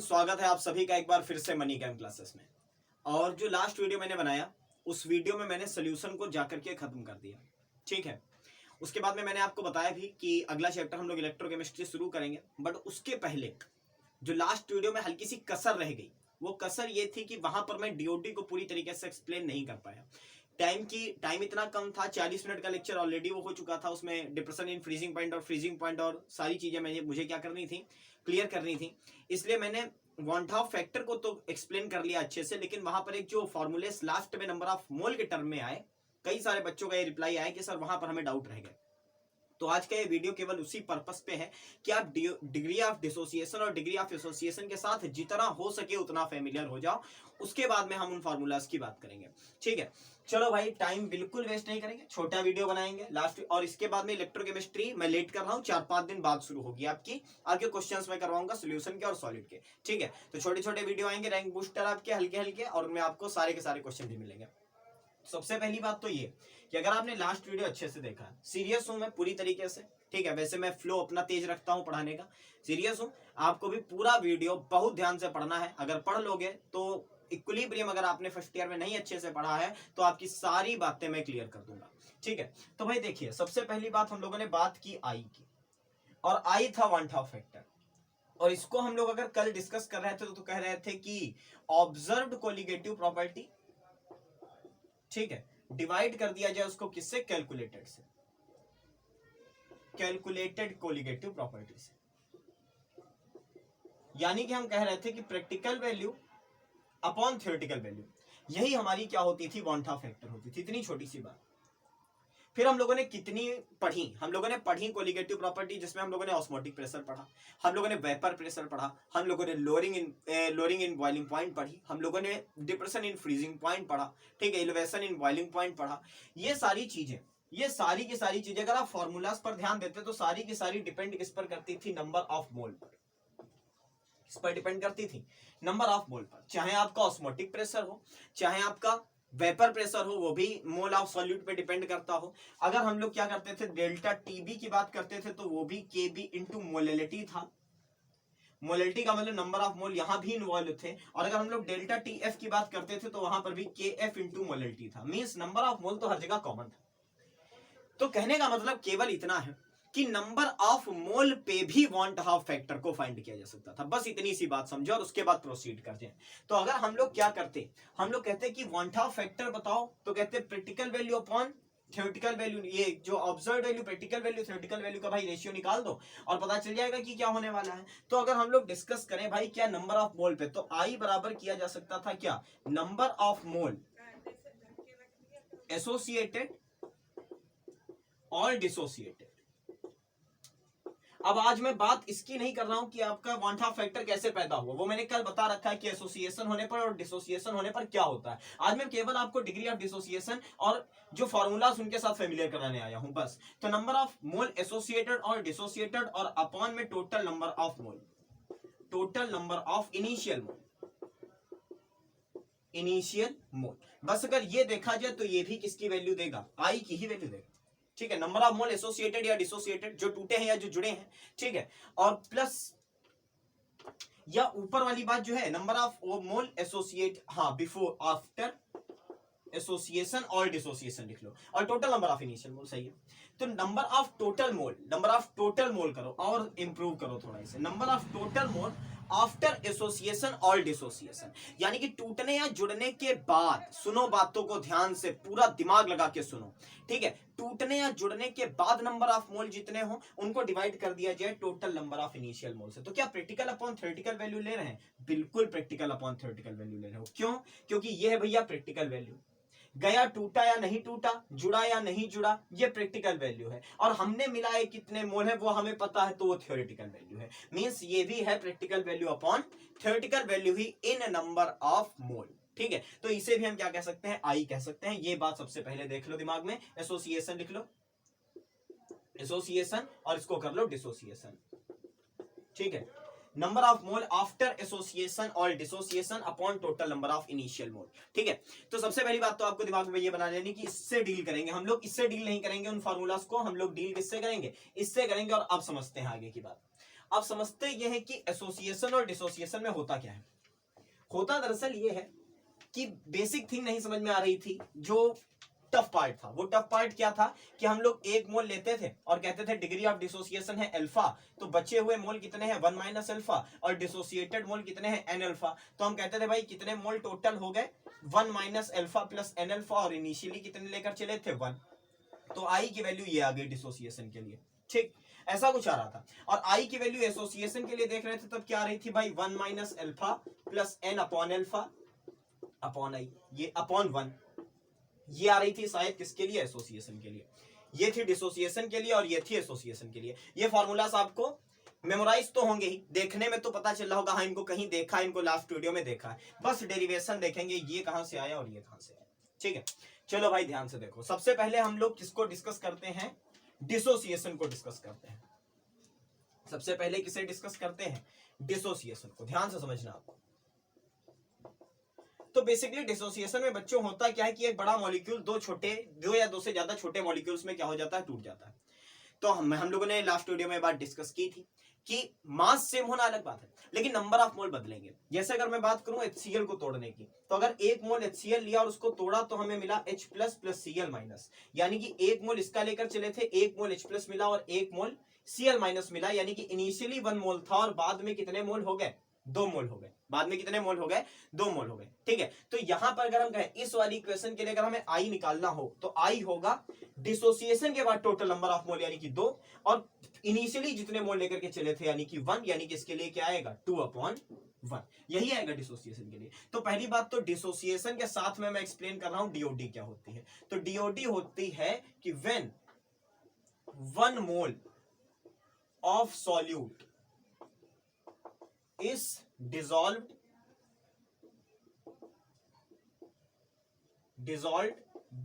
स्वागत है आप सभी का एक बार फिर से मनी कैम क्लासेस में। और जो लास्ट वीडियो मैंने बनाया उस वीडियो में मैंने सोल्यूशन को जाकर के खत्म कर दिया, ठीक है। उसके बाद में मैंने आपको बताया भी कि अगला चैप्टर हम लोग इलेक्ट्रोकेमिस्ट्री शुरू करेंगे, बट उसके पहले जो लास्ट वीडियो में हल्की सी कसर रह गई, वो कसर ये थी कि वहां पर मैं डीओडी को पूरी तरीके से एक्सप्लेन नहीं कर पाया। टाइम इतना कम था, 40 मिनट का लेक्चर ऑलरेडी वो हो चुका था। उसमें डिप्रेशन इन फ्रीजिंग पॉइंट और फ्रीजिंग पॉइंट और सारी चीजें मुझे क्या करनी थी, क्लियर करनी थी। इसलिए मैंने वॉन-हाफ फैक्टर को तो एक्सप्लेन कर लिया अच्छे से, लेकिन वहां पर एक जो फॉर्मूले लास्ट में नंबर ऑफ मोल के टर्म में आए, कई सारे बच्चों का ये रिप्लाई आया कि सर वहां पर हमें डाउट रह गए। तो आज का ये वीडियो केवल उसी पर्पस पे है कि आप डिग्री ऑफ डिसोसिएशन और डिग्री ऑफ एसोसिएशन के साथ जितना हो सके उतना फेमिलियर हो जाओ। उसके बाद में हम उन फार्मूलाज की बात करेंगे, ठीक है। चलो भाई, टाइम बिल्कुल वेस्ट नहीं करेंगे, छोटा वीडियो बनाएंगे लास्ट। और इसके बाद में इलेक्ट्रोकेमिस्ट्री मैं लेट कर रहा हूँ, 4-5 दिन बाद शुरू होगी आपकी। आपके क्वेश्चंस मैं करवाऊंगा सोल्यूशन के और सॉलिड के, ठीक है। तो छोटे छोटे वीडियो आएंगे, रैंक बूस्टर आपके हल्के हल्के, और उनमें आपको सारे के सारे क्वेश्चन भी मिलेंगे। सबसे पहली बात तो ये कि अगर आपने लास्ट वीडियो अच्छे से देखा, सीरियस हूं मैं पूरी तरीके से, ठीक है। वैसे मैं फ्लो अपना तेज रखता हूं पढ़ाने का, सीरियस हूं। आपको भी पूरा वीडियो बहुत ध्यान से पढ़ना है। अगर पढ़ लोगे तो इक्विलिब्रियम अगर आपने फर्स्ट ईयर में नहीं अच्छे से पढ़ा है तो आपकी सारी बातें मैं क्लियर कर दूंगा, ठीक है। तो भाई देखिए, सबसे पहली बात हम लोगों ने बात की आई की, और आई था वॉन-हाफ फैक्टर। और इसको हम लोग अगर कल डिस्कस कर रहे थे तो कह रहे थे कि ऑब्जर्व्ड कोलिगेटिव प्रॉपर्टी, ठीक है, डिवाइड कर दिया जाए उसको किससे, कैलकुलेटेड से, कैलकुलेटेड कोलिगेटिव प्रॉपर्टी से। यानी कि हम कह रहे थे कि practical value upon theoretical value, यही हमारी क्या होती थी, वॉन-हाफ फैक्टर होती थी। इतनी छोटी सी बात। फिर हम लोगों ने कितनी पढ़ी, हम लोगों ने पढ़ी कोलिगेटिव प्रॉपर्टी, जिसमें हम लोगों ने ऑस्मोटिक प्रेशर पढ़ा, हम लोगों ने वेपर प्रेशर पढ़ा, हम लोगों ने लोअरिंग इन बॉइलिंग पॉइंट पढ़ी, हम लोगों ने डिप्रेशन इन फ्रीजिंग पॉइंट पढ़ा, ठीक है, एलिवेशन इन बॉइलिंग पॉइंट पढ़ा। ये सारी चीजें, ये सारी की सारी चीजें अगर आप फॉर्मूलाज पर ध्यान देते तो सारी की सारी डिपेंड किस पर करती थी, नंबर ऑफ मोल पर। किस पर डिपेंड करती थी, नंबर ऑफ मोल पर। चाहे आपका ऑस्मोटिक प्रेशर हो, चाहे आपका वेपर प्रेशर हो, वो भी मोल ऑफ सॉल्यूट पे डिपेंड करता हो। अगर हम लोग क्या करते थे, डेल्टा टीबी की बात करते थे तो वो भी केबी इंटू मोलेलिटी था। मोलेलिटी का मतलब नंबर ऑफ मोल यहां भी इन्वॉल्व थे। और अगर हम लोग डेल्टा टीएफ की बात करते थे तो वहां पर भी के एफ इंटू मोलेलिटी था। मींस नंबर ऑफ मोल तो हर जगह कॉमन था। तो कहने का मतलब केवल इतना है कि नंबर ऑफ मोल पे भी वॉन-हाफ फैक्टर को फाइंड किया जा सकता था। बस इतनी सी बात समझो और उसके बाद प्रोसीड करते हैं। तो अगर हम लोग क्या करते, हम लोग कहते कि वॉन-हाफ फैक्टर बताओ, तो कहते practical value upon theoretical value. ये जो observed value, practical value, theoretical value का भाई रेशियो निकाल दो और पता चल जाएगा कि क्या होने वाला है। तो अगर हम लोग डिस्कस करें भाई क्या नंबर ऑफ मोल पे, तो आई बराबर किया जा सकता था क्या, नंबर ऑफ मोल एसोसिएटेड और डिसोसिएटेड। अब आज मैं बात इसकी नहीं कर रहा हूं कि आपका वॉन-हाफ फैक्टर कैसे पैदा हुआ, वो मैंने कल बता रखा है कि एसोसिएशन होने पर और डिसोसिएशन होने पर क्या होता है। आज मैं केवल आपको डिग्री ऑफ डिसोसिएशन और जो फॉर्मूलाज उनके साथ फेमिलियर कराने आया हूं, बस। तो नंबर ऑफ मोल एसोसिएटेड और डिसोसिएटेड, और अपॉन में total number of mole, total number of initial mole, initial मोल। बस अगर ये देखा जाए तो ये भी किसकी वैल्यू देगा, आई की ही वैल्यू देगा, ठीक है। नंबर ऑफ मोल एसोसिएटेड या डिसोसिएटेड, जो टूटे हैं या जो जुड़े हैं, ठीक है। और प्लस या ऊपर वाली बात जो है, नंबर ऑफ मोल एसोसिएट, हाँ, बिफोर आफ्टर एसोसिएशन और डिसोसिएशन लिख लो, और टोटल नंबर ऑफ इनिशियल मोल, सही है। तो number of total mole, number of total mole करो और इंप्रूव करो थोड़ा इसे, number of total mole after association और डिसोसिएशन। यानी कि टूटने या जुड़ने के बाद, सुनो बातों को ध्यान से, पूरा दिमाग लगा के सुनो, ठीक है। टूटने या जुड़ने के बाद नंबर ऑफ मोल जितने हो उनको डिवाइड कर दिया जाए टोटल नंबर ऑफ इनिशियल मोल से। तो क्या प्रैक्टिकल अपॉन थ्योरेटिकल वैल्यू ले रहे हैं, बिल्कुल प्रैक्टिकल अपॉन थ्योरेटिकल वैल्यू ले रहे हो। क्यों, क्योंकि ये है भैया प्रैक्टिकल वैल्यू। गया, टूटा या नहीं टूटा, जुड़ा या नहीं जुड़ा, ये प्रैक्टिकल वैल्यू है। और हमने मिलाए कितने मोल है वो हमें पता है, तो वो थ्योरेटिकल वैल्यू है। मींस ये भी है practical value upon theoretical value he in number of मोल, ठीक है। तो इसे भी हम क्या कह सकते हैं, आई कह सकते हैं। ये बात सबसे पहले देख लो दिमाग में। एसोसिएशन लिख लो, एसोसिएशन, और इसको कर लो डिसोसिएशन, ठीक है। Number of mole after association और dissociation upon total number of initial mole, ठीक है। तो सबसे पहली बात तो आपको दिमाग में ये बना लेनी कि इससे डील करेंगे हम लोग, इससे डील नहीं करेंगे उन फार्मूलाज को, हम लोग डील किससे करेंगे, इससे करेंगे। और अब समझते हैं आगे की बात। अब समझते ये है कि एसोसिएशन और डिसोसिएशन में होता क्या है। होता दरअसल ये है कि बेसिक थिंग नहीं समझ में आ रही थी, जो टफ पार्ट था। वो टफ पार्ट क्या था कि हम लोग एक मोल लेते थे और कहते थे डिग्री ऑफ डिसोसिएशन है अल्फा, तो बचे हुए मोल कितने हैं 1 माइनस अल्फा, और डिसोसिएटेड मोल कितने हैं एन अल्फा। तो हम कहते थे भाई कितने मोल टोटल हो गए 1 minus alpha plus n alpha, और इनिशियली कितने लेकर चले थे 1, तो आई की वैल्यू ये आ गई डिसोसिएशन के लिए। ठीक, ऐसा कुछ आ रहा था। और आई की वैल्यू एसोसिएशन के लिए देख रहे थे तब क्या आ रही थी भाई 1 minus alpha plus n upon alpha upon i, ये अपॉन 1, ये आ रही थी शायद किसके लिए, एसोसिएशन के लिए। ये थी डिसोसिएशन के लिए और ये थी एसोसिएशन के लिए। ये फार्मूलास आपको मेमोराइज तो होंगे ही, देखने में तो पता चल रहा होगा, हाँ इनको कहीं देखा, इनको लास्ट वीडियो में देखा है, बस डेरिवेशन देखेंगे ये कहां से आया और ये कहां से आया। ठीक है, चलो भाई ध्यान से देखो। सबसे पहले हम लोग किसको डिस्कस करते हैं, डिसोसिएशन को डिस्कस करते हैं। सबसे पहले किसे डिस्कस करते हैं, डिसोसिएशन को। ध्यान से समझना आपको। तो बेसिकली डिसोसिएशन में बच्चों होता क्या है कि एक बड़ा मॉलिक्यूल दो या दो से ज्यादा छोटे मॉलिक्यूल्स में क्या हो जाता है, टूट जाता है। तो हम लोगों ने लास्ट वीडियो में बात डिस्कस की थी कि मास सेम होना अलग बात है, लेकिन नंबर ऑफ मोल बदलेंगे। जैसे अगर मैं बात करूं HCl को तोड़ने की, तो अगर 1 मोल HCl लिया और उसको तोड़ा तो हमें मिला H plus plus Cl minus, यानी कि 1 मोल इसका लेकर चले थे, 1 मोल H प्लस मिला और 1 मोल Cl माइनस मिला, यानी कि इनिशियली 1 मोल था और बाद में कितने मोल हो गए, 2 मोल हो गए। बाद में कितने मोल हो गए, 2 मोल हो गए। ठीक है, तो यहां पर अगर हम कहें इस वाली इक्वेशन के लिए अगर हमें आई निकालना हो तो आई होगा डिसोसिएशन के बाद टोटल नंबर ऑफ मोल यानी कि 2, और इनिशियली जितने मोल लेकर के चले थे यानी कि 1, यानी कि इसके लिए क्या आएगा 2/1, यही आएगा डिसोसिएशन के लिए। तो पहली बात तो डिसोसिएशन के साथ में मैं एक्सप्लेन कर रहा हूं डीओडी क्या होती है। तो डीओडी होती है कि when 1 mole of solute is dissolved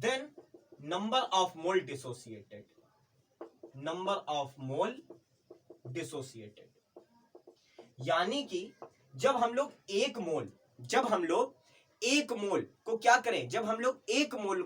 then number of mole dissociated, यानी कि जब हम लोग एक मोल को क्या करें, जब हम लोग एक मोल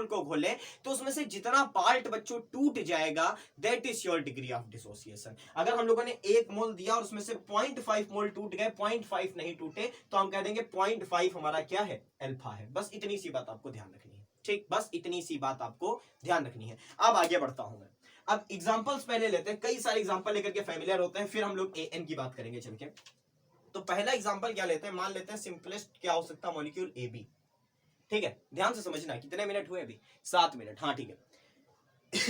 को घोलें तो उसमें से जितना पार्ट बच्चों टूट जाएगा that is your degree of dissociation. अगर हम लोगों ने 1 मोल दिया और उसमें से 0.5 मोल टूट गए, 0.5 नहीं टूटे, तो हम कह देंगे 0.5 हमारा क्या है, अल्फा है। बस इतनी सी बात आपको ध्यान रखनी है। ठीक, बस इतनी सी बात आपको ध्यान रखनी है। अब आगे बढ़ता हूं मैं। अब एग्जांपल्स पहले लेते हैं, कई सारे एग्जांपल लेकर के फैमिलियर होते हैं, फिर हम लोग एन की बात करेंगे चल के। तो पहला एग्जांपल क्या लेते हैं, मान लेते हैं सिंपलेस्ट क्या हो सकता है, मॉलिक्यूल AB। ठीक है, ध्यान से समझना। कितने मिनट हुए अभी, 7 मिनट। हाँ ठीक है।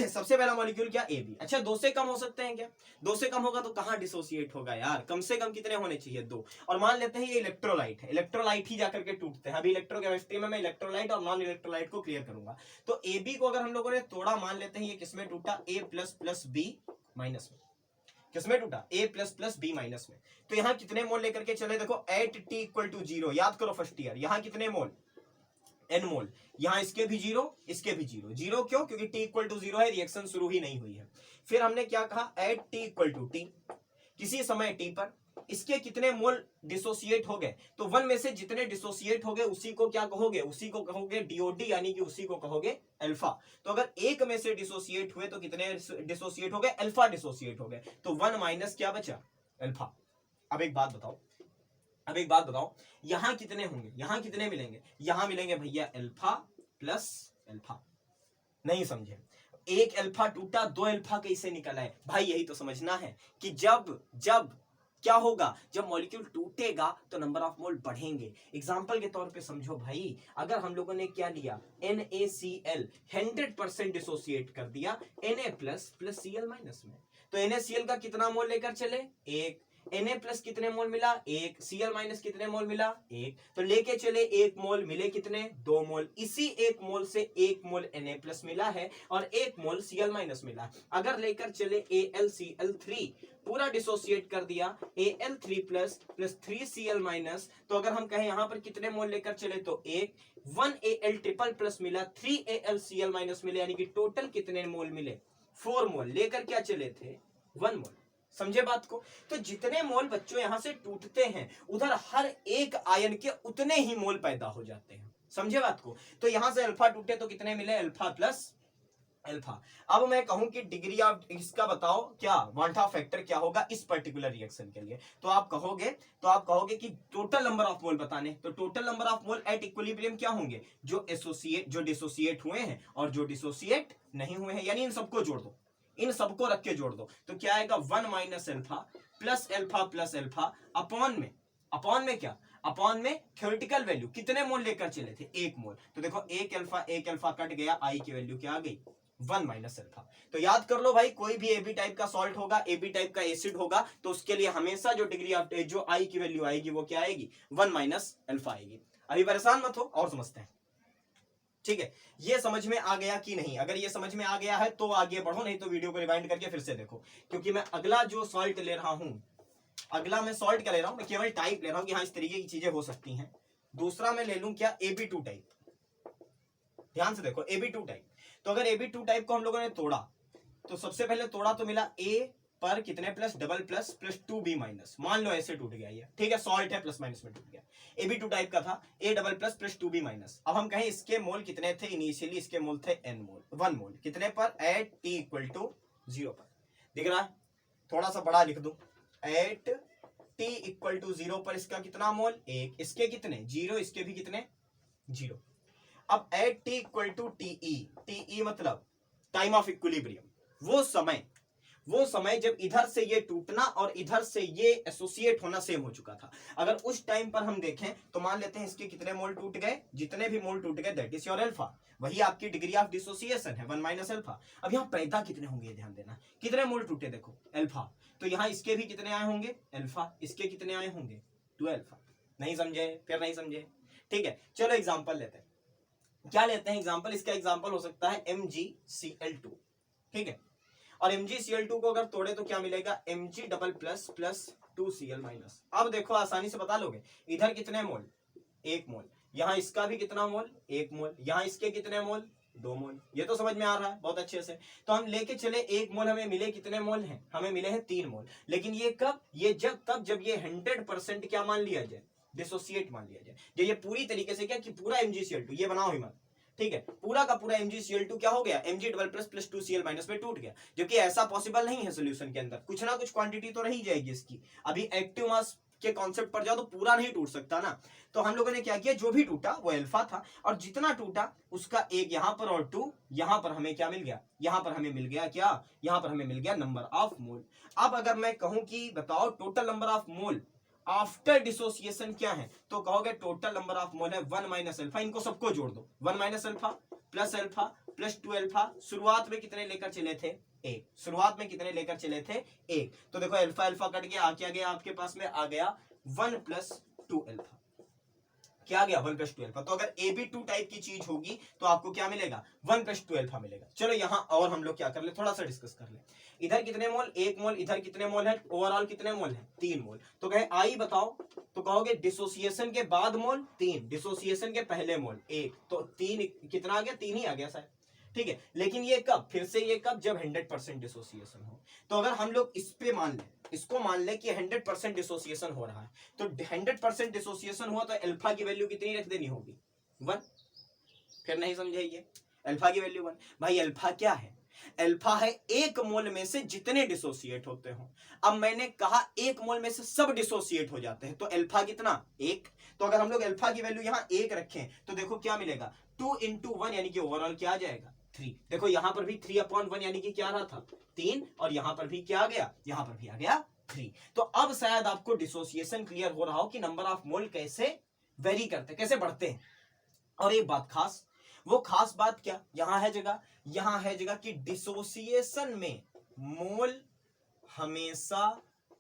सबसे पहला मॉलिक्यूल क्या, AB। अच्छा 2 से कम हो सकते हैं क्या, 2 से कम होगा तो कहां डिसोसिएट होगा यार, कम से कम कितने होने चाहिए, 2। और मान लेते हैं ये इलेक्ट्रोलाइट है, इलेक्ट्रोलाइट ही जाकर के टूटते हैं। अभी इलेक्ट्रोकेमिस्ट्री में मैं इलेक्ट्रोलाइट और नॉन इलेक्ट्रोलाइट को क्लियर करूंगा। तो AB को अगर हम लोगों ने तोड़ा, मान लेते हैं ये किसमें टूटा, A plus plus B minus में। किसमें टूटा, A plus plus B minus में। तो यहां कितने मोल लेकर के चले, देखो एट T इक्वल टू 0, याद करो फर्स्ट ईयर। यहां कितने मोल, N मोल। यहां इसके भी 0, इसके भी 0। 0 क्यों, क्योंकि T इक्वल टू 0 है, रिएक्शन शुरू ही नहीं हुई है। फिर हमने क्या कहा, at T equal to T, किसी समय T पर इसके कितने मोल डिसोसिएट हो गए, तो 1 में से जितने डिसोसिएट हो गए उसी को क्या कहोगे, उसी को कहोगे डीओडी, यानी कि उसी को कहोगे अल्फा। तो अगर 1 में से डिसोसिएट हुए तो कितने डिसोसिएट हो गए, अल्फा डिसोसिएट हो गए। तो 1 माइनस क्या बचा, अल्फा। अब एक बात बताओ, यहां कितने होंगे, यहां कितने मिलेंगे, यहां मिलेंगे भैया अल्फा प्लस अल्फा। नहीं समझे, एक अल्फा टूटा, 2 अल्फा कैसे निकला है भाई, यही तो समझना है कि जब क्या होगा, जब मॉलिक्यूल टूटेगा तो नंबर ऑफ मोल बढ़ेंगे। एग्जांपल के तौर पे समझो भाई, अगर हम लोगों ने क्या लिया, NaCl 100% डिसोसिएट कर दिया Na plus plus Cl minus में, तो NaCl का कितना मोल लेकर चले, 1। Na प्लस कितने मोल मिला, 1। Cl माइनस कितने मोल मिला, 1। तो लेके चले 1 मोल, मिले कितने, 2 मोल। इसी 1 मोल से 1 मोल Na प्लस मिला है और 1 मोल Cl माइनस मिला। अगर लेकर चले AlCl3, पूरा डिसोसिएट कर दिया, Al3 plus plus 3Cl minus, तो अगर हम कहें यहां पर कितने मोल लेकर चले, तो 1 Al ट्रिपल प्लस मिला, 3AlCl माइनस मिले, यानी कि टोटल कितने मोल मिले, 4 मोल। लेकर क्या चले थे, 1 मोल। समझे बात को। तो जितने मोल बच्चों यहां से टूटते हैं उधर हर एक आयन के उतने ही मोल पैदा हो जाते हैं। समझे बात को। तो यहां से अल्फा टूटे तो कितने मिले, अल्फा प्लस अल्फा। अब मैं कहूं कि डिग्री ऑफ इसका बताओ क्या वांटा फैक्टर क्या होगा इस पर्टिकुलर रिएक्शन के लिए, तो आप कहोगे कि टोटल नंबर ऑफ मोल बताने, तो total number of mole at equilibrium क्या होंगे, जो डिसोसिएट हुए हैं और जो डिसोसिएट नहीं हुए हैं, यानी इन सबको जोड़ दो, इन सबको रख के जोड़ दो, तो क्या आएगा 1 minus alpha plus alpha upon में क्या, अपॉन में थ्योरेटिकल वैल्यू कितने मोल लेकर चले थे, 1 मोल, तो देखो एक अल्फा कट गया, आई की वैल्यू क्या आ गई 1 माइनस अल्फा। तो याद कर लो भाई, कोई भी एबी टाइप का सॉल्ट होगा, एबी टाइप का एसिड होगा, तो उसके लिए हमेशा जो डिग्री ऑफ जो आई की वैल्यू आएगी वो क्या आएगी 1 माइनस अल्फा आएगी। अभी परेशान मत हो और समझते हैं, ठीक है। ये समझ में आ गया कि नहीं, अगर ये समझ में आ गया है तो आगे बढ़ो, नहीं तो वीडियो को रिवाइंड करके फिर से देखो, क्योंकि मैं अगला जो सॉल्ट ले रहा हूं, अगला मैं सॉल्ट क्या ले रहा हूं, मैं केवल टाइप ले रहा हूं कि हाँ इस तरीके की चीजें हो सकती हैं। दूसरा मैं ले लूं क्या AB2 टाइप, ध्यान से देखो AB2 टाइप। तो अगर AB2 टाइप को हम लोगों ने तोड़ा, तो सबसे पहले तोड़ा तो मिला A पर कितने plus double plus plus 2B minus, मान लो ऐसे टूट गया ये, ठीक है, सॉल्ट है प्लस माइनस में टूट गया, AB2 टाइप का था A double plus plus 2B minus. अब हम कहें इसके मोल कितने थे, इनिशियली इसके मोल थे N मोल, 1 मोल, कितने पर, एट T इक्वल टू 0 पर, दिख रहा है, थोड़ा सा बड़ा लिख दूं, एट T इक्वल टू 0 पर इसका कितना मोल 1, इसके कितने 0, इसके भी कितने 0। अब at T equal to TE मतलब टाइम ऑफ इक्विलिब्रियम, वो समय जब इधर से ये टूटना और इधर से ये एसोसिएट होना सेम हो चुका था। अगर उस टाइम पर हम देखें तो मान लेते हैं इसके कितने मोल टूट गए, जितने भी मोल टूट गए दैट इज योर अल्फा, वही आपकी डिग्री ऑफ डिसोसिएशन है 1 माइनस अल्फा। अब यहाँ पैदा कितने होंगे ध्यान देना, कितने मोल टूटे देखो अल्फा, तो यहाँ इसके भी कितने आए होंगे अल्फा, इसके कितने आए होंगे 2 अल्फा। नहीं समझे, फिर नहीं समझे, ठीक है। चलो एग्जाम्पल लेते हैं, क्या लेते हैं एग्जाम्पल, इसका एग्जाम्पल हो सकता है MgCl2, ठीक है, और MgCl2 को अगर तोड़े तो क्या मिलेगा Mg double plus plus 2Cl minus. अब देखो आसानी से बता लोगे, इधर कितने मोल 1 मोल, यहाँ इसका भी कितना मोल 1 मोल, यहाँ इसके कितने मोल 2 मोल, ये तो समझ में आ रहा है बहुत अच्छे से। तो हम लेके चले 1 मोल, हमें मिले कितने मोल हैं, हमें मिले हैं 3 मोल, लेकिन ये कब, ये जब ये 100% क्या मान लिया जाए, डिसोसिएट मान लिया जाए, जो ये पूरी तरीके से क्या कि पूरा MgCl2 ये बनाओ ही मत, ठीक है, पूरा का पूरा MgCl2 क्या हो गया Mg double plus plus 2Cl minus में टूट गया, जो कि ऐसा पॉसिबल नहीं है सोल्यूशन के अंदर, कुछ ना कुछ क्वांटिटी तो रही जाएगी इसकी। अभी एक्टिव मास के कॉन्सेप्ट पर जाओ तो पूरा नहीं टूट सकता ना, तो हम लोगों ने क्या किया, जो भी टूटा वो अल्फा था, और जितना टूटा उसका एक यहाँ पर और 2 यहाँ पर हमें क्या मिल गया, यहाँ पर हमें मिल गया क्या, यहाँ पर हमें मिल गया नंबर ऑफ मोल। अब अगर मैं कहूं कि बताओ total number of mole after dissociation क्या है, तो कहोगे टोटल नंबर ऑफ मोल है 1 माइनस अल्फा, इनको सबको जोड़ दो, 1 माइनस अल्फा प्लस 2 अल्फा, शुरुआत में कितने लेकर चले थे 1, शुरुआत में कितने लेकर चले थे 1, तो देखो अल्फा अल्फा कट गया, क्या गया आपके पास में आ गया 1 प्लस 2 अल्फा, क्या आ गया 1 प्लस 2 अल्फा। तो अगर AB2 टाइप की चीज होगी तो आपको क्या मिलेगा 1 प्लस 2 अल्फा मिलेगा। चलो यहाँ और हम लोग क्या कर ले, थोड़ा सा डिस्कस कर ले, इधर कितने मोल 1 मोल, इधर कितने मोल है, ओवरऑल कितने मोल है 3 मोल, तो कहे आई बताओ, तो कहोगे डिसोसिएशन के बाद मोल 3, डिसोसिएशन के पहले मोल 1, तो 3 कितना आ गया 3 ही आ गया शायद, ठीक है। लेकिन ये कब, फिर से ये कब, जब 100% डिसोसिएशन हो। तो अगर हम लोग इस पे मान ले, इसको मान ले कि 100% डिसोसिएशन हो रहा है, तो 100% डिसोसिएशन हुआ तो अल्फा की वैल्यू कितनी रख देनी होगी 1, फिर नहीं समझे ये, अल्फा की वैल्यू 1। भाई अल्फा क्या है, अल्फा है 1 मोल में से जितने डिसोसिएट होते हो। अब मैंने कहा 1 मोल में से सब डिसोसिएट हो जाते हैं, तो अल्फा कितना 1, तो अगर हम लोग अल्फा की वैल्यू यहाँ 1 रखें तो देखो क्या मिलेगा 2 इंटू 1 यानी कि ओवरऑल क्या आ जाएगा 3। देखो यहाँ पर भी 3/1 यानी कि क्या रहा था 3, और यहाँ पर भी क्या आ गया, यहाँ पर भी आ गया 3। तो अब शायद आपको डिसोसिएशन क्लियर हो रहा हो कि नंबर ऑफ मोल कैसे वेरी करते, कैसे बढ़ते हैं। और एक बात खास, वो खास बात क्या यहां है जगह, यहां है जगह कि डिसोसिएशन में मोल हमेशा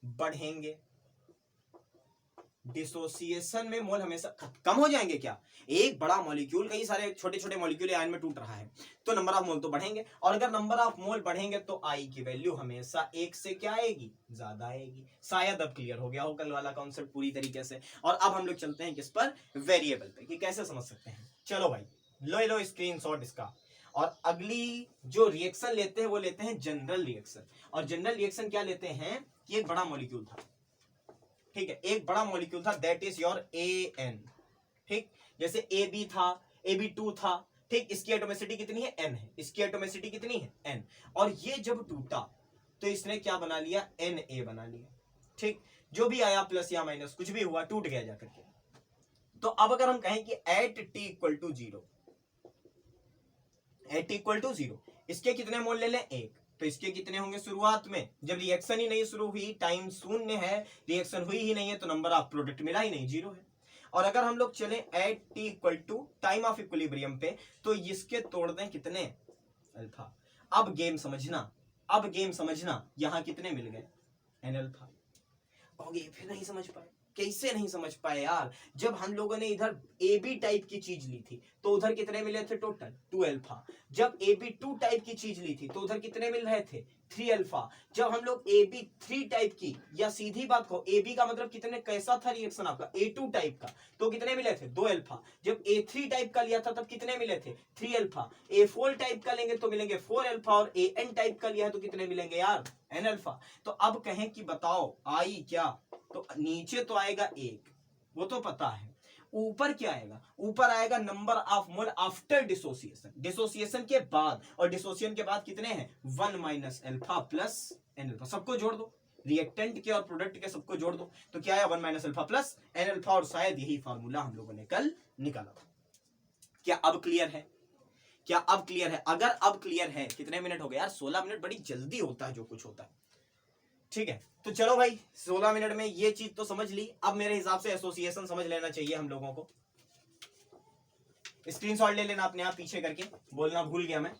बढ़ेंगे, डिसोसिएशन में मोल हमेशा कम हो जाएंगे। क्या, एक बड़ा मॉलिक्यूल कई सारे छोटे छोटे मॉलिक्यूल आयन में टूट रहा है, तो नंबर ऑफ मोल तो बढ़ेंगे, और अगर नंबर ऑफ मोल बढ़ेंगे तो आई की वैल्यू हमेशा 1 से क्या आएगी, ज्यादा आएगी। शायद अब क्लियर हो गया हो कल वाला कॉन्सेप्ट पूरी तरीके से। और अब हम लोग चलते हैं किस पर, वेरिएबल पे, कि कैसे समझ सकते हैं। चलो भाई लो स्क्रीनशॉट इसका, और अगली जो रिएक्शन लेते हैं वो लेते हैं जनरल रिएक्शन। और जनरल रिएक्शन क्या लेते हैं कि एक बड़ा मॉलिक्यूल था, ठीक है, एक बड़ा मॉलिक्यूल था दैट इज योर AN, ठीक, जैसे AB था AB2 था, ठीक, इसकी एटोमिसिटी कितनी है, n है, इसकी एटोमिसिटी कितनी है, n, और ये जब टूटा तो इसने क्या बना लिया, Na बना लिया। ठीक, जो भी आया प्लस या माइनस कुछ भी हुआ, टूट गया जाकर के। तो अब अगर हम कहें कि at t equal to zero, at t equal to zero, इसके कितने मोल ले लें, एक, तो इसके कितने होंगे शुरुआत में, जब रिएक्शन ही नहीं शुरू हुई, टाइम शून्य है, रिएक्शन हुई ही नहीं है, तो नंबर ऑफ प्रोडक्ट मिला ही नहीं, जीरो है। और अगर हम लोग चले at t equal to time of equilibrium पे, तो इसके तोड़ दें कितने, अल्फा। अब गेम समझना, अब गेम समझना, यहां कितने मिल गए, एन अल्फा। ओके, फिर नहीं समझ पाए, कैसे नहीं समझ पाए यार, जब हम लोगों ने इधर ए बी टाइप की चीज ली थी तो उधर कितने मिले थे टोटल, 2 अल्फा। जब ए बी 2 टाइप की चीज ली थी तो उधर कितने मिल रहे थे, 3 अल्फा। जब हम लोग ए बी 3 टाइप की, या सीधी बात को ए बी का मतलब कितने, कैसा था रिएक्शन आपका, ए 2 टाइप का, तो कितने मिले थे, 2 अल्फा। जब ए 3 टाइप का लिया था तब कितने मिले थे, 3 अल्फा। ए 4 टाइप का लेंगे तो मिलेंगे 4 अल्फा, और ए एन टाइप का लिया है तो कितने मिलेंगे यार, एन अल्फा। तो अब कहें कि बताओ आई क्या, तो नीचे तो आएगा एक, वो तो पता है, ऊपर क्या आएगा, ऊपर आएगा number of mole after dissociation, dissociation के बाद, और डिसोसिएशन के बाद कितने हैं, 1 minus alpha plus n alpha. सबको जोड़ दो, रिएक्टेंट के और प्रोडक्ट के सबको जोड़ दो, तो क्या आया, 1 minus alpha plus n alpha, और शायद यही फार्मूला हम लोगों ने कल निकाला था। क्या अब क्लियर है, क्या अब क्लियर है, अगर अब क्लियर है, कितने मिनट हो गए यार, 16 मिनट, बड़ी जल्दी होता है जो कुछ होता है। ठीक है, तो चलो भाई 16 मिनट में ये चीज तो समझ ली। अब मेरे हिसाब से एसोसिएशन समझ लेना चाहिए हम लोगों को। स्क्रीनशॉट ले लेना अपने आप पीछे करके, बोलना भूल गया मैं,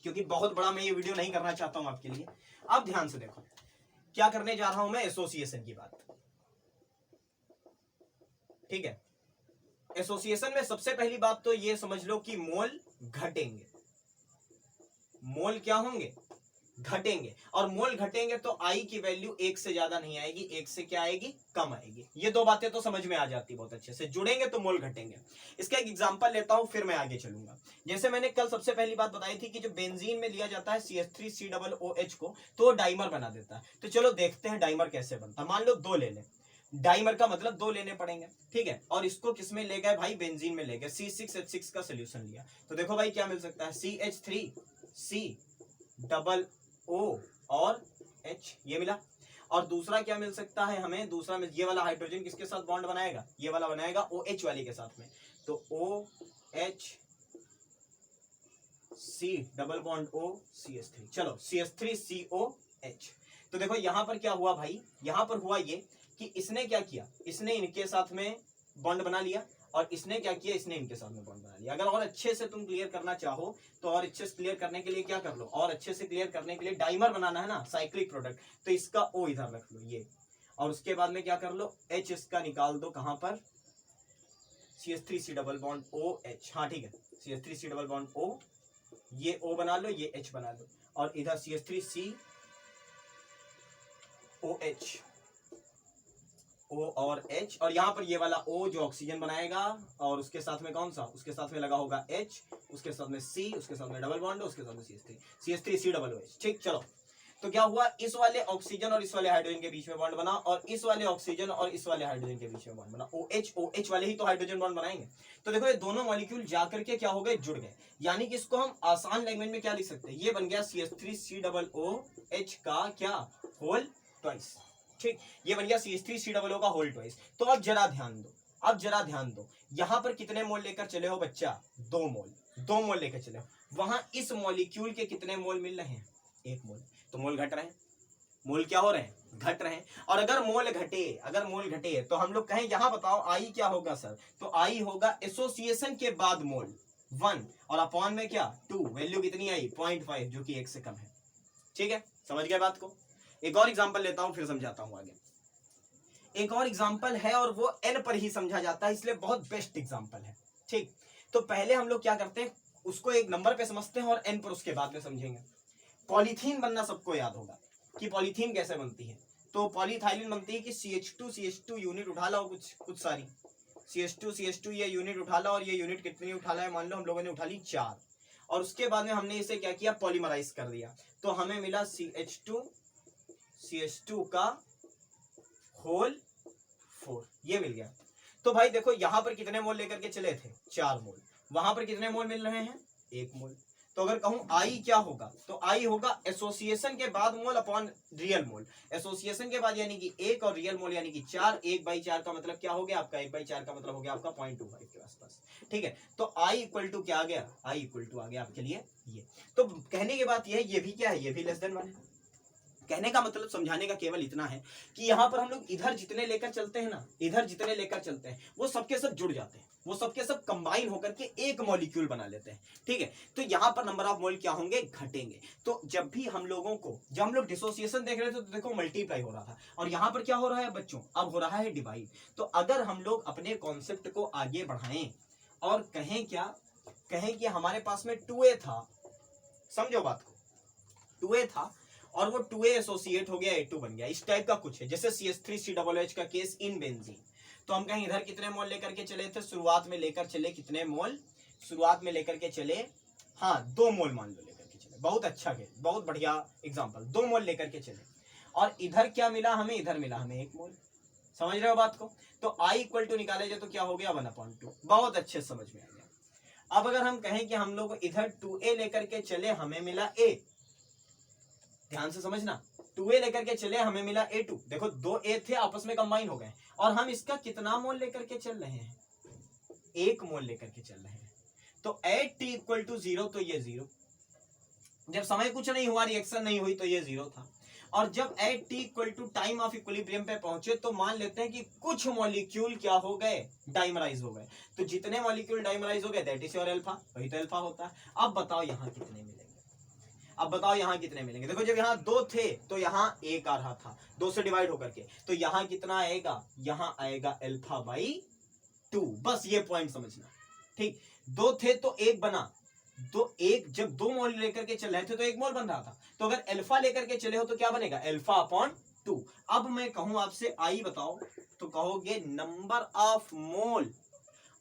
क्योंकि बहुत बड़ा मैं ये वीडियो नहीं करना चाहता हूं आपके लिए। अब ध्यान से देखो क्या करने जा रहा हूं मैं, एसोसिएशन की बात। ठीक है, एसोसिएशन में सबसे पहली बात तो ये समझ लो कि मोल घटेंगे, मोल क्या होंगे, घटेंगे। और मोल घटेंगे तो आई की वैल्यू एक से ज्यादा नहीं आएगी, एक से क्या आएगी, कम आएगी। ये दो बातें तो समझ में आ जाती बहुत अच्छे से, जुड़ेंगे तो मोल घटेंगे। इसका एक एग्जांपल लेता हूं, फिर मैं आगे चलूंगा। जैसे मैंने कल सबसे पहली बात बताई थी कि जो बेंजीन में लिया जाता है CH3COOH को, तो डाइमर बना देता है। तो चलो देखते हैं डाइमर कैसे बनता है। मान लो 2 ले लें, डाइमर का मतलब 2 लेने पड़ेंगे, ठीक है। और इसको किस में ले गए भाई, बेंजीन में ले गए, C6H6 का सोल्यूशन लिया। तो देखो भाई क्या मिल सकता है, CH3COO और H, ये मिला। और दूसरा क्या मिल सकता है हमें, दूसरा में ये वाला हाइड्रोजन किसके साथ बॉन्ड बनाएगा, ये वाला बनाएगा OH वाली के साथ में, तो OH C double bond O CH3, चलो CH3COH। तो देखो यहां पर क्या हुआ भाई, यहां पर हुआ ये कि इसने क्या किया, इसने इनके साथ में बॉन्ड बना लिया, और इसने क्या किया, इसने इनके साथ में बॉन्ड बना लिया। अगर और अच्छे से तुम क्लियर करना चाहो तो और अच्छे से क्लियर करने के लिए क्या कर लो, और अच्छे से क्लियर करने के लिए डाइमर बनाना है ना, साइक्लिक प्रोडक्ट, तो इसका O इधर रख लो ये, और उसके बाद में क्या कर लो, H इसका निकाल दो, कहां पर, CH3C डबल बॉन्ड OH, हाँ ठीक है, CH3C डबल बॉन्ड O, ये O बना लो, ये H बना लो, और इधर CH3COH, O और H, और यहाँ पर ये वाला O जो ऑक्सीजन बनाएगा, और उसके साथ में कौन सा, उसके साथ में लगा होगा H, उसके साथ में C, उसके साथ में डबल बॉन्ड, उसके साथ में CH3COOH। ठीक, चलो तो क्या हुआ, इस वाले ऑक्सीजन और इस वाले हाइड्रोजन के बीच में बॉन्ड बना, और इस वाले ऑक्सीजन और इस वाले हाइड्रोजन के बीच में बॉन्ड बना, OH वाले ही तो हाइड्रोजन बॉन्ड बनाएंगे। तो देखो ये दोनों मॉलिक्यूल जाकर के क्या हो गए, जुड़ गए। यानी कि इसको हम आसान लैंग्वेज में क्या लिख सकते हैं, ये बन गया CH3COOH का क्या, होल ट्वाइस। ठीक, ये बन गया CH3COO का होल ट्वाइस। तो अब जरा ध्यान दो, अब जरा ध्यान दो, यहां पर कितने मोल लेकर चले हो बच्चा, 2 मोल, 2 मोल लेकर चले हो। वहां इस मॉलिक्यूल के कितने मोल मिल रहे हैं, 1 मोल। तो मोल घट रहे हैं, मोल क्या हो रहे हैं, घट रहे हैं। और अगर मोल घटे, अगर मोल घटे तो हम लोग कहें, यहां बताओ आई क्या होगा सर, तो आई होगा एसोसिएशन के बाद मोल 1, और अपॉन में क्या 2, वैल्यू कितनी आई 0.5, जो कि 1 से कम है। ठीक है, समझ गए बात को। एक और एग्जांपल लेता हूं, फिर समझाता हूं आगे। एक और एग्जांपल है, और वो एन पर ही समझा जाता है, इसलिए बहुत बेस्ट एग्जांपल है। ठीक, तो पहले हम लोग क्या करते हैं, उसको एक नंबर पे समझते हैं, और एन पर उसके बाद में समझेंगे। पॉलीथीन बनना सबको याद होगा कि पॉलीथीन कैसे बनती है। तो पॉलीथाइलिन बनती है कि CH2 यूनिट उठा लाओ, कुछ सारी CH2 ये यूनिट उठा ला, और ये यूनिट कितनी उठा ला है, मान लो हम लोगों ने उठा ली 4, और उसके बाद में हमने इसे क्या किया, पॉलीमराइज कर दिया, तो हमें मिला CH2 का होल 4, ये मिल गया। तो भाई देखो यहां पर कितने मोल लेकर के चले थे, 4 मोल। वहां पर कितने मोल मिल रहे हैं, 1 मोल। तो अगर कहूं आई क्या होगा, तो आई होगा एसोसिएशन के बाद मोल अपॉन रियल मोल। एसोसिएशन के बाद यानी कि 1 और रियल मोल यानी कि 4, 1/4 का मतलब क्या हो गया आपका, 1/4 का मतलब हो गया आपका 0.25 के आसपास। ठीक है, तो आई इक्वल टू क्या आ गया, आई इक्वल टू आ गया आपके लिए ये। तो कहने की बात यह है, ये भी क्या है, ये भी लेस देन 1 है। कहने का मतलब, समझाने का केवल इतना है कि यहाँ पर हम लोग इधर जितने लेकर चलते हैं ना, इधर जितने लेकर चलते हैं वो सबके सब जुड़ जाते हैं, वो सबके सब कंबाइन होकर के एक मॉलिक्यूल बना लेते हैं। ठीक है, तो यहाँ पर नंबर ऑफ मोल क्या होंगे, घटेंगे। तो जब भी हम लोगों को, जब हम लोग डिसोसिएशन देख रहे थे तो देखो मल्टीप्लाई हो रहा था, और यहाँ पर क्या हो रहा है बच्चों, अब हो रहा है डिवाइड। तो अगर हम लोग अपने कॉन्सेप्ट को आगे बढ़ाएं और कहें क्या, कहें कि हमारे पास में 2a था, समझो बात को, 2a था और वो 2a एसोसिएट हो गया, A2 बन गया, इस टाइप का कुछ है। जैसे CH3COOH का केस इन बेंजीन, तो हम कहें इधर कितने मोल लेकर के चले थे, शुरुआत में लेकर चले कितने मोल, शुरुआत में लेकर के चले, हाँ 2 मोल मान लो लेकर के चले, बहुत अच्छा केस, बहुत बढ़िया एग्जांपल, 2 मोल लेकर के चले, और इधर क्या मिला हमें, इधर मिला हमें 1 मोल। समझ रहे हो बात को। तो I इक्वल टू निकाले जाए तो क्या हो गया, 1/2, बहुत अच्छे समझ में आ गया। अब अगर हम कहें कि हम लोग इधर 2a लेकर के चले, हमें मिला a, ध्यान से समझना, 2a लेकर के चले हमें मिला A2, देखो 2a थे आपस में कंबाइन हो गए, और हम इसका कितना मोल लेकर के चल रहे हैं, 1 मोल लेकर के चल रहे हैं। तो एट t इक्वल टू 0, तो ये 0, जब समय कुछ नहीं हुआ, रिएक्शन नहीं हुई, तो ये 0 था। और जब at t equal to time of equilibrium पे पहुंचे तो मान लेते हैं कि कुछ मॉलिक्यूल क्या हो गए, डाइमराइज हो गए। तो जितने मॉलिक्यूल डाइमराइज हो गए दैट इज योर अल्फा, वही तो अल्फा होता है। अब बताओ यहाँ कितने मिलेंगे, अब बताओ यहाँ कितने मिलेंगे। देखो जब यहाँ 2 थे तो यहाँ 1 आ रहा था, 2 से डिवाइड होकर के, तो यहाँ कितना आएगा, यहाँ आएगा अल्फा बाई 2। बस ये पॉइंट समझना, ठीक। 2 थे तो 1 बना, तो 1 जब 2 मोल लेकर के चल रहे थे तो 1 मोल बन रहा था। तो अगर अल्फा लेकर के चले हो तो क्या बनेगा, अल्फा अपॉन 2। अब मैं कहूं आपसे आई बताओ, तो कहोगे number of mole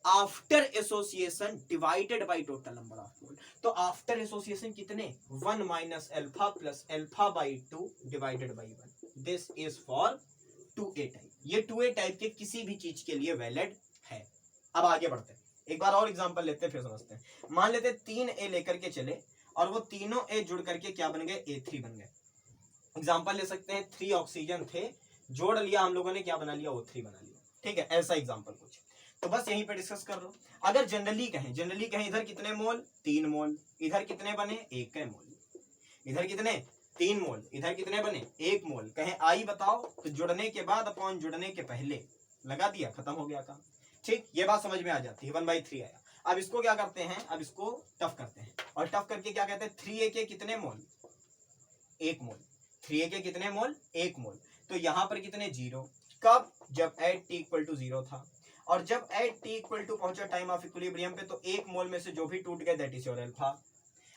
after association divided by total number of मोल। तो आफ्टर एसोसिएशन कितने, 1 minus alpha plus alpha by 2 divided by 1। This is for 2a type. ये 2a टाइप के किसी भी चीज के लिए वैलिड है। अब आगे बढ़ते हैं, एक बार और एग्जांपल लेते हैं, फिर समझते हैं। मान लेते 3a लेकर के चले और वो तीनों a जुड़ करके क्या बन गए, A3 बन गए। एग्जांपल ले सकते हैं, 3 ऑक्सीजन थे, जोड़ लिया हम लोगों ने, क्या बना लिया, O3 बना लिया। ठीक है, ऐसा एग्जांपल कुछ, तो बस यहीं पे डिस्कस कर लो। अगर जनरली कहें इधर कितने मोल, 3 मोल, इधर कितने बने, 1 मोल, इधर कितने, 3 मोल, इधर कितने बने, 1 मोल। कहें आई बताओ, तो जुड़ने के बाद अपॉन जुड़ने के पहले लगा दिया, खत्म हो गया काम। ठीक, ये बात समझ में आ जाती है, 1/3 आया। अब इसको क्या करते हैं, अब इसको टफ करते हैं, और टफ करके क्या कहते हैं, 3a के कितने मोल, 1 मोल, 3a के कितने मोल, 1 मोल। तो यहाँ पर कितने, 0, कब, जब एट t इक्वल टू 0 था। और जब एट t इक्वल टू पहुंचा टाइम ऑफ इक्विलिब्रियम पे, तो 1 मोल में से जो भी टूट गए दैट इज योर अल्फा।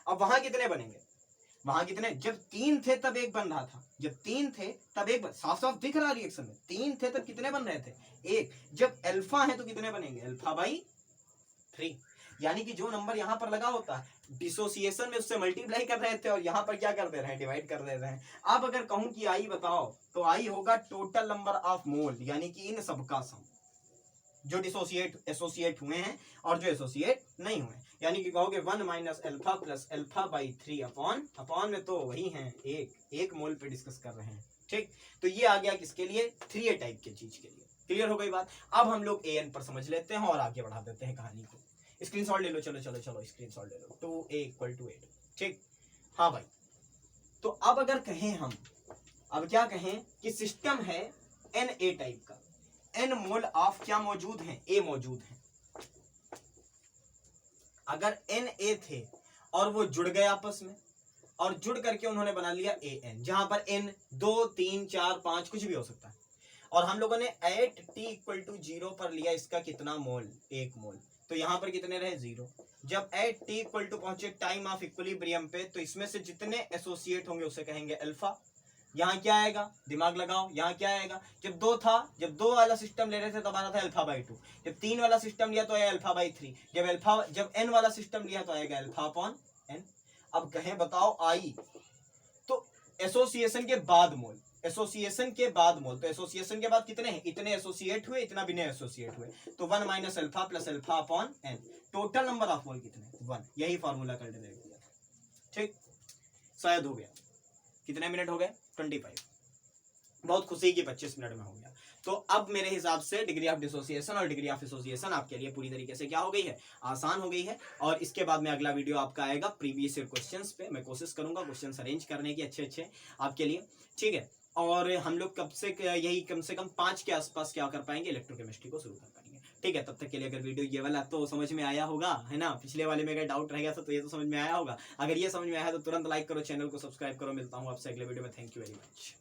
अब वहां कितने बनेंगे, वहां कितने, जब 3 थे तब 1 बन रहा था, जब 3 थे तब 1 साफ साफ दिख रहा रिएक्शन में, 3 थे तब कितने बन रहे थे, 1। जब अल्फा है तो कितने बनेंगे, अल्फा बाई 3। यानी कि जो नंबर यहाँ पर लगा होता है डिसोसिएशन में उससे मल्टीप्लाई कर रहे थे, और यहाँ पर क्या कर दे रहे हैं, डिवाइड कर दे रहे हैं। अब अगर कहूं कि आई बताओ, तो आई होगा टोटल नंबर ऑफ मोल, यानी कि इन सबका सम, जो एसोसिएट हुए हैं और जो एसोसिएट नहीं हुए। यानी कि कहोगे 1 minus alpha plus alpha by 3 upon में तो वही है, एक मोल पे डिस्कस कर रहे हैं। ठीक, तो ये आ गया किसके लिए, 3a टाइप के चीज के लिए। क्लियर हो गई बात। अब हम लोग an पर समझ लेते हैं और आगे बढ़ा देते हैं कहानी को। स्क्रीनशॉट ले लो, चलो स्क्रीनशॉट ले लो, 2a इक्वल टू 8। ठीक, हाँ भाई। तो अब अगर कहें हम, अब क्या कहें कि सिस्टम है Na टाइप का, n मोल ऑफ क्या मौजूद है, a मौजूद है। अगर Na थे और वो जुड़ गए आपस में, और जुड़ करके उन्होंने बना लिया An, जहां पर n 2 3 4 5 कुछ भी हो सकता है, और हम लोगों ने एट t इक्वल टू 0 पर लिया इसका कितना मोल, 1 मोल। तो यहाँ पर कितने रहे, 0। जब एट t इक्वल टू पहुंचे टाइम ऑफ इक्विलिब्रियम पे, तो इसमें से जितने एसोसिएट होंगे उसे कहेंगे अल्फा। यहाँ क्या आएगा, दिमाग लगाओ, यहाँ क्या आएगा, जब 2 था, जब 2 वाला सिस्टम ले रहे थे तब आ रहा था अल्फा बाई 2। जब 3 वाला सिस्टम लिया तो आया अल्फा बाई 3। जब n वाला सिस्टम लिया तो आएगा अल्फा अपॉन n। अब कहें बताओ आई, तो एसोसिएशन के बाद मोल, एसोसिएशन के बाद मोल, तो एसोसिएशन के बाद कितने हैं, इतने एसोसिएट हुए, इतना बिना एसोसिएट हुए, तो 1 minus alpha plus alpha upon n, total number of mole कितने 1, यही फॉर्मूला कर देगा। ठीक, शायद हो गया। कितने मिनट हो गए 25, बहुत खुशी की 25 मिनट में हो गया। तो अब मेरे हिसाब से डिग्री ऑफ डिसोसिएशन और डिग्री ऑफ एसोसिएशन आपके लिए पूरी तरीके से क्या हो गई है, आसान हो गई है। और इसके बाद में अगला वीडियो आपका आएगा प्रीवियस ईयर क्वेश्चंस पे, मैं कोशिश करूंगा क्वेश्चंस अरेंज करने की अच्छे अच्छे आपके लिए, ठीक है। और हम लोग कब से यही कम से कम 5 के आसपास क्या कर पाएंगे, इलेक्ट्रोकेमिस्ट्री को शुरू कर पाएंगे, ठीक है। तब तक के लिए अगर वीडियो ये वाला तो समझ में आया होगा, है ना, पिछले वाले में अगर डाउट रह गया था तो ये तो समझ में आया होगा। अगर ये समझ में आया तो तुरंत लाइक करो, चैनल को सब्सक्राइब करो। मिलता हूँ आपसे अगले वीडियो में, थैंक यू वेरी मच।